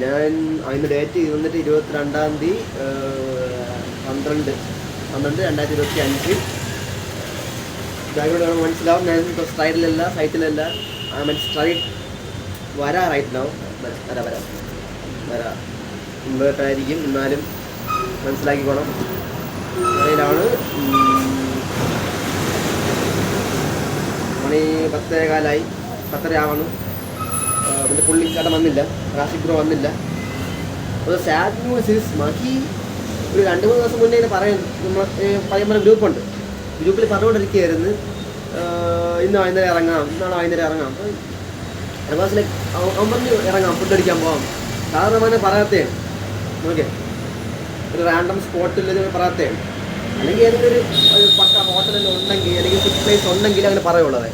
ഞാൻ അതിൻ്റെ ഡേറ്റ് വന്നിട്ട് 22-ാം തീയതി 12/12/2025. ബാക്ക്ഗ്രൗണ്ട് മനസ്സിലാവും. ഞാൻ ഇപ്പോൾ സൈറ്റിലല്ല സ്ട്രൈറ്റ് വരാറായിട്ടുണ്ടാവും. വരാം ഇൻവേർട്ടായിരിക്കും, എന്നാലും മനസ്സിലാക്കിക്കോണം. അതിലാണ് മണി 10:15 10:30 ആവണം. പിന്നെ പുള്ളിക്കാരൻ വന്നില്ല, റാഷിക് ബ്രോ വന്നില്ല. അപ്പോൾ സാഡ് ന്യൂസ് ഈസ് മഹി ഒരു 2-3 ദിവസം മുന്നേ ഇങ്ങനെ പറയുമ്പോൾ ഗ്രൂപ്പുണ്ട്. ഗ്രൂപ്പിൽ പറഞ്ഞുകൊണ്ടിരിക്കുകയായിരുന്നു ഇന്ന് വൈകുന്നേരം ഇറങ്ങാം, ഇന്നാണ് വൈകുന്നേരം ഇറങ്ങാം. അപ്പോൾ ക്ലാസ്സിലേക്ക് അവൻ പറഞ്ഞ് ഇറങ്ങാം, ഫുഡ് അടിക്കാൻ പോകാം. സാധാരണ അവനെ പറയാത്തേ ഓക്കെ, ഒരു റാൻഡം സ്പോട്ടിൽ പറയാത്തേ. അല്ലെങ്കിൽ ഏതെങ്കിലും ഒരു പക്ക ഹോട്ടലിൽ ഉണ്ടെങ്കിൽ, അല്ലെങ്കിൽ ഫുഡ് പ്ലേസ് ഉണ്ടെങ്കിൽ അങ്ങനെ പറയുള്ളത്.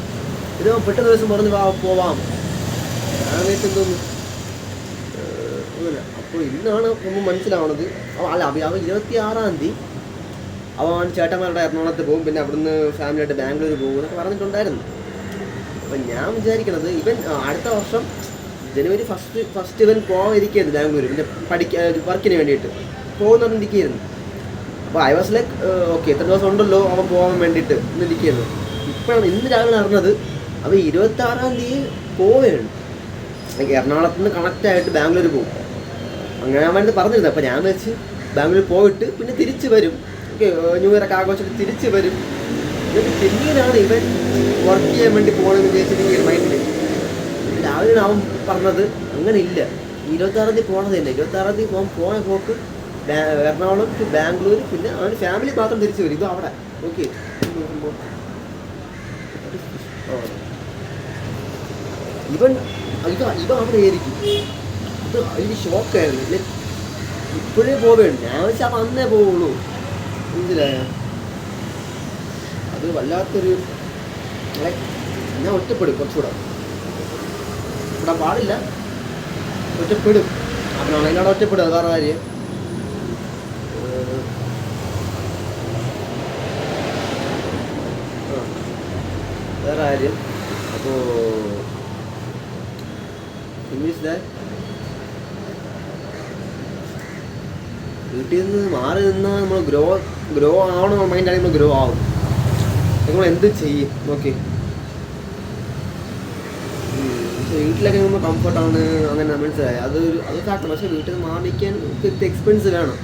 ഇത് പെട്ടെന്ന് ദിവസം പറഞ്ഞ് പോവാം, ഞാൻ എന്തോന്നു. അപ്പോൾ ഇന്നാണ് നമ്മൾ മനസ്സിലാവണത്. അവൻ 26-ാം തീയതി അവൻ ചേട്ടന്മാരുടെ എറണാകുളത്ത് പോകും, പിന്നെ അവിടുന്ന് ഫാമിലിയായിട്ട് ബാംഗ്ലൂർ പോകും എന്നൊക്കെ പറഞ്ഞിട്ടുണ്ടായിരുന്നു. അപ്പം ഞാൻ വിചാരിക്കണത് ഇവൻ അടുത്ത വർഷം ജനുവരി ഫസ്റ്റ് ഇവൻ പോകാതിരിക്കുകയായിരുന്നു ബാംഗ്ലൂർ, പിന്നെ വർക്കിന് വേണ്ടിയിട്ട് പോകുന്നിരിക്കുകയായിരുന്നു. അപ്പോൾ ഐ വാസ് ലൈക്ക് ഓക്കെ, എത്ര ദിവസം ഉണ്ടല്ലോ അവൻ പോകാൻ വേണ്ടിയിട്ട് ഇന്നിരിക്കുകയായിരുന്നു. ഇപ്പോഴാണ് ഇന്ന് രാവിലെ നടന്നത് അവൻ 26-ാം തീയതി പോവുകയാണ്. എറണാകുളത്ത് നിന്ന് കണക്റ്റായിട്ട് ബാംഗ്ലൂർ പോകും. അങ്ങനെ ഞാൻ വേണ്ടി പറഞ്ഞിരുന്നത്. അപ്പോൾ ഞാൻ വെച്ച് ബാംഗ്ലൂർ പോയിട്ട് പിന്നെ തിരിച്ച് വരും, ഓക്കെ, ന്യൂ ഇയർ ഒക്കെ ആഘോഷിച്ചിട്ട് തിരിച്ച് വരും. എന്നിട്ട് പിന്നീടാണ് ഇവൻ വർക്ക് ചെയ്യാൻ വേണ്ടി പോകണമെന്ന് വിചാരിച്ചിട്ട് മൈൻഡിൽ. രാവിലെയാണ് അവൻ പറഞ്ഞത് അങ്ങനെ ഇല്ല, 26-ാം തീയതി പോകണതില്ല. 26-ാം തീയതി പോയ പോക്ക് എറണാകുളം ടു ബാംഗ്ലൂർ, പിന്നെ അവന് ഫാമിലി മാത്രം തിരിച്ച് വരും. ഇത് അവിടെ ഓക്കെ. ഇവൻ അവിടെ ആയിരിക്കും. ഇത് അതിന് ഷോക്കായിരുന്നു. ലൈക്ക് ഇപ്പോഴേ പോവുകയാണ്. ഞാൻ വെച്ചാൽ അപ്പം അന്നേ പോവുള്ളൂ, മനസ്സിലായ. അത് വല്ലാത്തൊരു ഞാൻ ഒറ്റപ്പെടും കുറച്ചുകൂടെ. ഇവിടെ പാടില്ല, ഒറ്റപ്പെടും. അപ്പം അതിനവിടെ ഒറ്റപ്പെടും, അത് വേറെ കാര്യം. വേറെ കാര്യം. അപ്പോൾ വീട്ടിൽ നിന്ന് മാറി നിന്നാൽ നമ്മൾ ഗ്രോ ആവണം മൈൻഡാണെങ്കിൽ നമ്മൾ ഗ്രോ ആവും. നമ്മൾ എന്ത് ചെയ്യും ഓക്കെ. വീട്ടിലൊക്കെ നമ്മൾ കംഫർട്ടാണ്, അങ്ങനെ മനസ്സിലായി. അത് കാട്ടണം. പക്ഷേ വീട്ടിൽ നിന്ന് മാറിക്കാൻ എക്സ്പെൻസ് വേണം.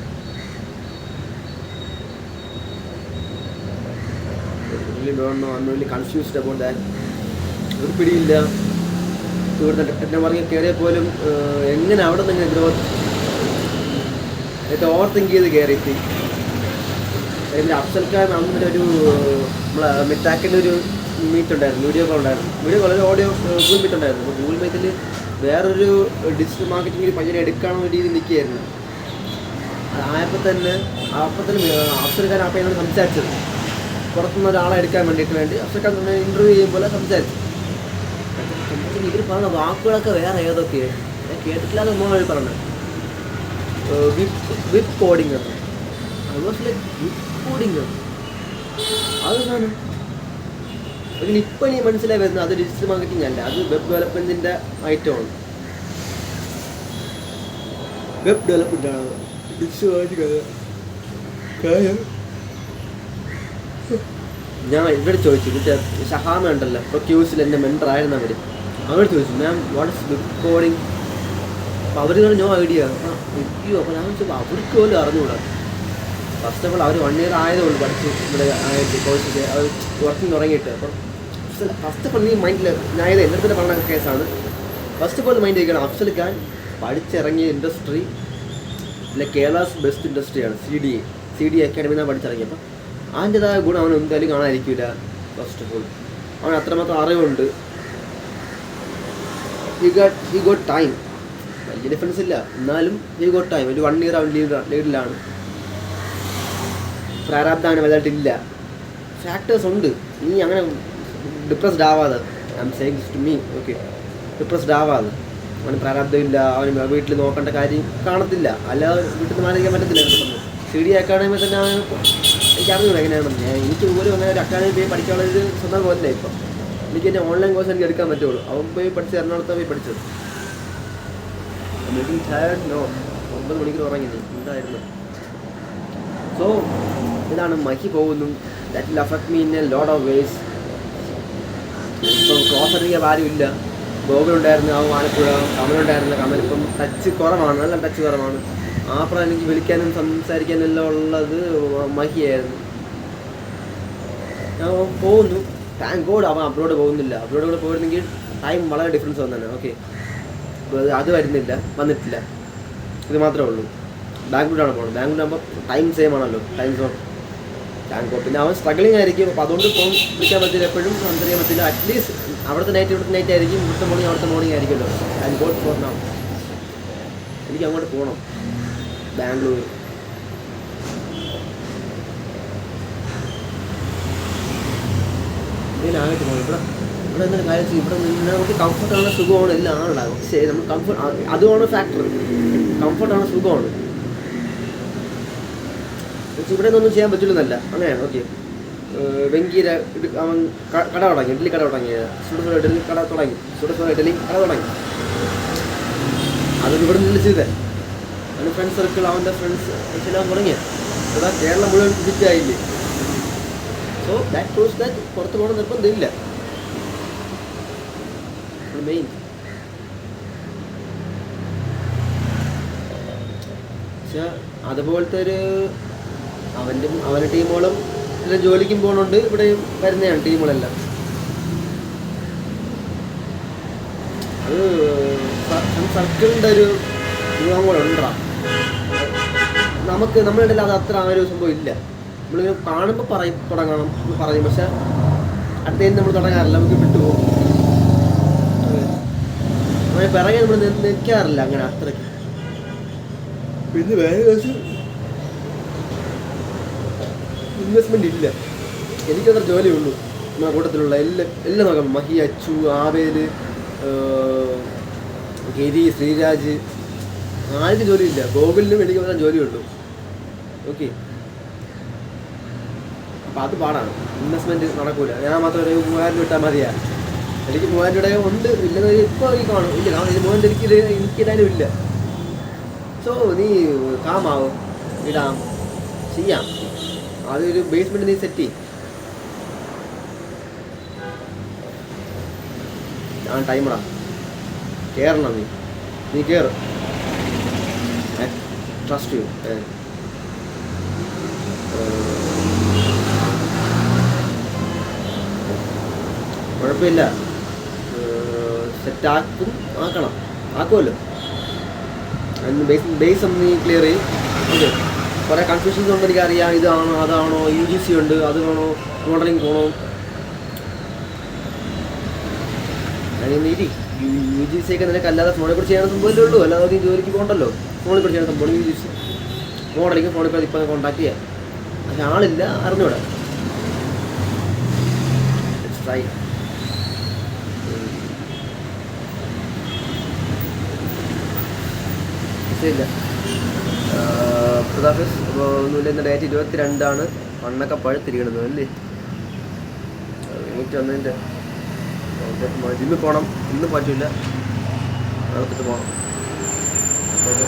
Confused about that. ഒരു പിടിയില്ല. ഇവിടുത്തെ ടെക്നോളജി കയറിയാൽ പോലും എങ്ങനെ അവിടെ നിന്ന് ഗ്രോത്ത് ഏറ്റവും ഓവർ തിങ്ക് ചെയ്ത് കയറിയിട്ട്. അതിൻ്റെ അഫ്സൽഖാൻ അന്നിട്ട് ഒരു നമ്മളെ മിറ്റാക്കിൻ്റെ ഒരു മീറ്റ് ഉണ്ടായിരുന്നു, വീഡിയോ കോൾ ഉണ്ടായിരുന്നു. Video call audio Google meet ഉണ്ടായിരുന്നു. അപ്പോൾ ഗൂഗിൾ മീറ്റിൽ വേറൊരു ഡിജിറ്റൽ മാർക്കറ്റിംഗ് പയ്യനെ എടുക്കാനുള്ള രീതിയിൽ നിൽക്കുകയായിരുന്നു. ആയപ്പോൾ തന്നെ അഫ്സൽഖാൻ ആ പയ്യനോട് സംസാരിച്ചത്, പുറത്തുനിന്ന് ഒരാളെ എടുക്കാൻ വേണ്ടി അഫ്സൽഖാൻ ഇൻ്റർവ്യൂ ചെയ്യുമ്പോൾ സംസാരിച്ചു. ഇവർ പറഞ്ഞ വാക്കുകളൊക്കെ വേറെ ഏതൊക്കെയാണ് ഞാൻ കേട്ടിട്ടില്ലാതെ ഒന്നും പറഞ്ഞത്. വിപ്പ് കോഡിങ് ആണ്. വിപ്പ് കോഡിങ് ആണ് അത് സാധനം. അതിന് ഇപ്പം നീ മനസ്സിലായി വരുന്നത് അത് ഡിജിറ്റൽ മാർക്കറ്റിംഗ് അല്ല, അത് വെബ് ഡെവലപ്മെൻറ്റിൻ്റെ ഐറ്റമാണ്. വെബ് ഡെവലപ്മെൻ്റ് ആണ് ഡിജിറ്റൽ മാർക്കറ്റിംഗ്. ഞാൻ ഇവിടെ ചോദിച്ചു, മറ്റേ ഷഹാമ ഉണ്ടല്ലോ, ഇപ്പോൾ ക്യൂസിൽ എൻ്റെ മെൻറ്റർ ആയിരുന്നു. അവർ ചോദിച്ചു മാം വാട്ട് ഇസ് വെബ് കോഡിങ്. അപ്പോൾ അവർ നോ ഐഡിയ. അയ്യോ, അപ്പോൾ ഞാൻ ചോദിച്ചപ്പോൾ അവർക്ക് പോലും അറിഞ്ഞുകൂടാ. ഫസ്റ്റ് ഓഫ് ഓൾ അവർ 1 year ആയതുകൊണ്ട് പഠിച്ചു ഇവിടെ കോഴ്സ് അവർ വർക്കിംഗ് തുടങ്ങിയിട്ട്. അപ്പം ഫസ്റ്റ് ഓഫ് ഓൾ നീ മൈൻഡിൽ ഞാൻ ഇത് എൻ്റെ തന്നെ പറഞ്ഞ കേസാണ്. ഫസ്റ്റ് ഓഫ് ഓൾ മൈൻഡ് ചെയ്യണം, അഫ്സൽഖാൻ പഠിച്ചിറങ്ങിയ ഇൻഡസ്ട്രി പിന്നെ കേരളാസ് ബെസ്റ്റ് ഇൻഡസ്ട്രിയാണ്. സി ഡി അക്കാഡമിയിൽ നിന്നാണ് പഠിച്ചിറങ്ങി. അപ്പം അതിൻ്റെതായ ഗുണം അവൻ എന്തായാലും കാണാതിരിക്കില്ല. ഫസ്റ്റ് ഓഫ് ഓൾ അവൻ അത്രമാത്രം അറിവുണ്ട്. He got time. വലിയ ഡിഫറൻസ് ഇല്ല, എന്നാലും ഹി ഗോട്ട് ടൈം. ഒരു 1 year അവൻ ലീഡിലാണ്. പ്രാരാബ്ദമാണ് വലുതായിട്ടില്ല. ഫാക്ടേഴ്സ് ഉണ്ട്. നീ അങ്ങനെ ഡിപ്രസ്ഡ് ആവാതെ, I am saying this to me okay, depressed ആവാതെ. അവന് പ്രാരാബ്ദമില്ല, അവന് വീട്ടിൽ നോക്കേണ്ട കാര്യം കാണത്തില്ല. അല്ലാതെ വീട്ടിൽ നിന്ന് മാറിയിരിക്കാൻ പറ്റത്തില്ല. CD അക്കാഡമി തന്നെ എനിക്ക് അറിഞ്ഞൂടെ എങ്ങനെയാണെന്ന്. എനിക്ക് പോലും അങ്ങനെ ഒരു അക്കാഡമി പോയി പഠിക്കാനുള്ള ഒരു സന്ദർഭമല്ല ഇപ്പം. എനിക്ക് എൻ്റെ ഓൺലൈൻ കോഴ്സ് എനിക്ക് എടുക്കാൻ പറ്റുള്ളൂ. അവൻ പോയി പഠിച്ച് എറണാകുളത്ത് പോയി പഠിച്ചത്. getting tired? No. 9 മണിക്കൂർ ഉറങ്ങി ഉണ്ടായിരുന്നു. സോ ഇതാണ് മഹി പോകുന്നു. That will affect me in a lot of ways. ഇപ്പം ക്ലോസ് അടിക്കാൻ ആരും ഇല്ല. ഗോകുലുണ്ടായിരുന്നു, ആ ആലപ്പുഴ. കമലുണ്ടായിരുന്നില്ല. കമൽ ഇപ്പം ടച്ച് കുറവാണ്, നല്ല ടച്ച് കുറവാണ്. ആപ്ര എനിക്ക് വിളിക്കാനും സംസാരിക്കാനും എല്ലാം ഉള്ളത് മഹിയായിരുന്നു. ഞാൻ പോകുന്നു. താങ്ക് ഗോഡ് അവൻ അബ്രോഡ് പോകുന്നില്ല. അബ്രോഡ് കൂടെ പോയിരുന്നെങ്കിൽ ടൈം വളരെ ഡിഫറൻസ് വന്നതാണ്. ഓക്കെ, അത് വന്നിട്ടില്ല. ഇത് മാത്രമേ ഉള്ളൂ. ബാംഗ്ലൂരാണ് പോകുന്നത്. ബാംഗ്ലൂരാകുമ്പോൾ ടൈം സെയിം ആണല്ലോ, ടൈം സോൺ. Thank God. പിന്നെ അവൻ സ്ട്രഗ്ലിംഗ് ആയിരിക്കും. അപ്പോൾ അതുകൊണ്ട് ഫോൺ വിളിക്കാൻ പറ്റില്ല, എപ്പോഴും സംസാരിക്കാൻ പറ്റില്ല. അറ്റ്ലീസ്റ്റ് അവിടുത്തെ നൈറ്റ് ഇവിടുത്തെ നൈറ്റ് ആയിരിക്കും, ഇവിടുത്തെ മോർണിംഗ് അവിടുത്തെ മോർണിംഗ് ആയിരിക്കുമല്ലോ. Thank God for now. എനിക്ക് അങ്ങോട്ട് പോകണം, ബാംഗ്ലൂർ. ഇതിനായിട്ട് പോകണം. ഇവിടെ എന്തൊരു കാര്യം, ഇവിടെ നിന്ന് നമുക്ക് കംഫർട്ടാണ്, സുഖമാണ്, എല്ലാം ആണുണ്ടാകും. പക്ഷേ നമ്മൾ അതുമാണ് ഫാക്ടർ. കംഫർട്ടാണ്, സുഖമാണ്. ഇവിടെ നിന്നൊന്നും ചെയ്യാൻ പറ്റില്ലെന്നല്ല, അങ്ങനെയാണ്. ഓക്കെ, വെങ്കീര അവൻ കട തുടങ്ങി, ഇഡ്ഡലി കട തുടങ്ങിയത്. സുഡസ്വര ഇഡ്ഡലി കട തുടങ്ങി. അതൊക്കെ ഇവിടെ നിന്ന് ചെയ്തേ. അവൻ്റെ ഫ്രണ്ട്സ് സർക്കിൾ, അവൻ്റെ ഫ്രണ്ട്സ് എല്ലാം തുടങ്ങിയത്. ഇവിടെ കേരളം മുഴുവൻ വിസിറ്റായില്ലേ. സോ ദാറ്റ് പ്രൂവ്സ് ദാറ്റ് പുറത്ത് പോകണം നിർബന്ധമില്ല. മെയിൻ പക്ഷെ അതുപോലത്തെ ഒരു അവൻ്റെ ടീമുകളും എല്ലാം ജോലിക്കും പോകുന്നുണ്ട്, ഇവിടെ വരുന്നതാണ് ടീമുകളെല്ലാം. അത് സർക്കിളിൻ്റെ ഒരു ഗുണം കൂടെ ഉണ്ടാ. നമ്മുടെ ഇടയിൽ അത് അത്ര ആ ഒരു സംഭവം ഇല്ല. നമ്മളിങ്ങനെ കാണുമ്പോൾ തുടങ്ങണം എന്ന് പറയും, പക്ഷെ അടുത്തേന്ന് നമ്മൾ തുടങ്ങാറില്ല, നമുക്ക് വിട്ടുപോകും. അങ്ങനെ പിറകെ നമ്മൾ നിൽക്കാറില്ല അങ്ങനെ അത്രയ്ക്ക്. പിന്നെ വേറെ ദിവസം ഇൻവെസ്റ്റ്മെൻറ്റ് ഇല്ല. എനിക്കത്ര ജോലിയുള്ളൂ. നമ്മുടെ കൂട്ടത്തിലുള്ള എല്ലാം നോക്കാം. മഹി, അച്ചു, ആവേൽ, ഗിരി, ശ്രീരാജ്, ആർക്കും ജോലിയില്ല. ഗോകുലിനും എനിക്ക് മാത്രം ജോലിയുള്ളൂ. ഓക്കെ, അപ്പം അത് പാടാണ്. ഇൻവെസ്റ്റ്മെൻറ്റ് നടക്കൂല. ഞാൻ മാത്രം ഒരു 3000 ഇട്ടാൽ മതിയാ. എനിക്ക് 3000 ഉണ്ട്, ഇല്ലെന്ന് ഇപ്പോൾ ഈ കാണും. ഇല്ല, കാരണം ഇത് 3000 എനിക്കിടാനും ഇല്ല. സോ നീ കാമാവും, ഇടാം, ചെയ്യാം. അതൊരു ബേസ്മെൻറ്റ് നീ സെറ്റ് ചെയ്യും. ഞാൻ ടൈമിടാം, കയറണം. നീ കയറും. Trust you. കുഴപ്പമില്ല, ആക്കുമല്ലോ. ബേസ് ഒന്ന് നീ ക്ലിയർ ചെയ്യും. ഓക്കെ, കുറേ കൺഫ്യൂഷൻസ് ഉണ്ട്, എനിക്കറിയാം. ഇതാണോ അതാണോ, UGC ഉണ്ട്, അത് വേണോ, മോഡലിംഗ് പോകണോ. അതിന് UGC ഒക്കെ നിനക്ക് അല്ലാതെ ഫോണിൽ കൂടെ ചെയ്യാൻ സംഭവമല്ലേ ഉള്ളൂ. അല്ലാതെ നീ ജോലിക്ക് പോകണ്ടല്ലോ. ഫോണിൽ കൂടെ ചെയ്യാൻ സംഭവം UGC. മോഡലിംഗ് ഫോണിൽ കൂടെ ഇപ്പം കോൺടാക്ട് ചെയ്യാം. പക്ഷെ ആളില്ല, അറിഞ്ഞൂടെ. ട്രൈ. ഇല്ല പ്രതാപേഷ് ഒന്നുമില്ല. ഇന്ന് ഡേറ്റ് 22 മണ്ണൊക്കെ പഴുത്തിരിക്കണത് അല്ലേ. എനിക്ക് വന്നതിൻ്റെ ജിമ്മിൽ പോകണം. ഇന്ന് പറ്റില്ല, നടത്തിട്ട് പോകണം. ഓക്കെ.